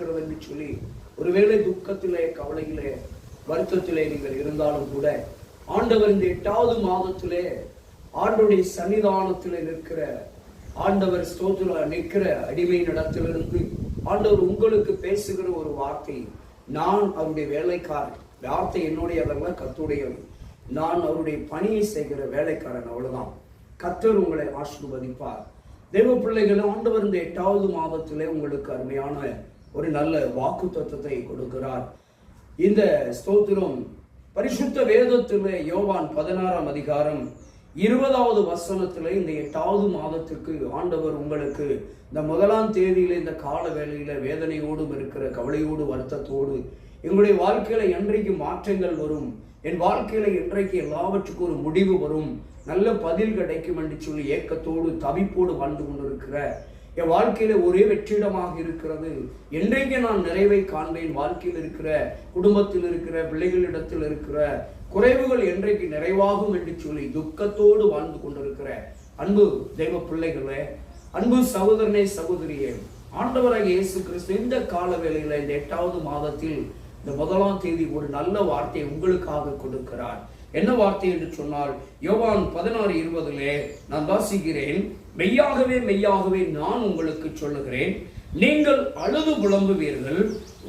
இருக்கிறது என்று சொல்லி, ஒருவேளை துக்கத்திலே, கவலையிலே, வருத்தத்திலே நீங்கள் இருந்தாலும் கூட, ஆண்டவர் இந்த 8வது மாதத்திலே ஆண்டவருடைய சன்னிதானத்திலே நிற்கிற ஆண்டவர் ஸ்தோத்திர நிற்கிற அடிமை நடத்திலிருந்து ஆண்டவர் உங்களுக்கு பேசுகிற ஒரு வார்த்தை, நான் அவருடைய வேலைக்காரன். வார்த்தை என்னுடையதல்ல, கர்த்தருடையது. நான் அவருடைய பணியை செய்கிற வேலைக்காரன், அவ்வளவுதான். கர்த்தர் உங்களை ஆசீர்வதிப்பார். தேவ பிள்ளைகள், ஆண்டவர் இந்த 8வது மாதத்திலே உங்களுக்கு அருமையான ஒரு நல்ல வாக்குத்தத்தத்தை கொடுக்கிறார். இந்த ஸ்தோத்திரம் பரிசுத்த வேதத்திலே யோவான் 16ஆம் அதிகாரம் 20வது வசனத்திலே இந்த 8வது மாதத்திற்கு ஆண்டவர் உங்களுக்கு இந்த 1ஆம் தேதியில இந்த கால வேளையில வேதனையோடும் இருக்கிற கவலையோடு வருத்தத்தோடு, எங்களுடைய வாழ்க்கையில என்றைக்கு மாற்றங்கள் வரும், என் வாழ்க்கையில என்றைக்கு எல்லாவற்றுக்கும் ஒரு முடிவு வரும், நல்ல பதில் கிடைக்கும் என்று சொல்லி ஏக்கத்தோடு தவிப்போடு வாழ்ந்து கொண்டிருக்கிற, என் வாழ்க்கையில ஒரே வெற்றிடமாக இருக்கிறது, என்றைக்கு நான் நிறைவை காண்பேன், வாழ்க்கையில் இருக்கிற, குடும்பத்தில் இருக்கிற, பிள்ளைகளிடத்தில் இருக்கிற குறைவுகள் என்றைக்கு நிறைவாகும் என்று சொல்லி துக்கத்தோடு வாழ்ந்து கொண்டிருக்கிற அன்பு தெய்வ பிள்ளைகளே, அன்பு சகோதரனே, சகோதரியே, ஆண்டவராகிய இயேசு கிறிஸ்து இந்த கால வேளையில இந்த 8வது மாதத்தில் இந்த 1ஆம் தேதி ஒரு நல்ல வார்த்தையை உங்களுக்காக கொடுக்கிறார். என்ன வார்த்தை என்று சொன்னால், யோவான் 16:20 நான் வாசிக்கிறேன். மெய்யாகவே மெய்யாகவே நான் உங்களுக்கு சொல்லுகிறேன், நீங்கள் அழுது புலம்புவீர்கள்,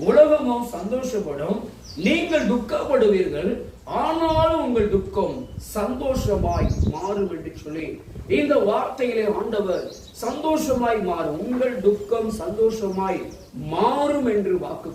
உலகமும் சந்தோஷப்படும், நீங்கள் துக்கப்படுவீர்கள், ஆனாலும் உங்கள் துக்கம் சந்தோஷமாய் மாறும் என்று சொல்லி இந்த வார்த்தையிலே ஆண்டவர் சந்தோஷமாய் மாறும், உங்கள் துக்கம் சந்தோஷமாய் மாறும் என்று வாக்கு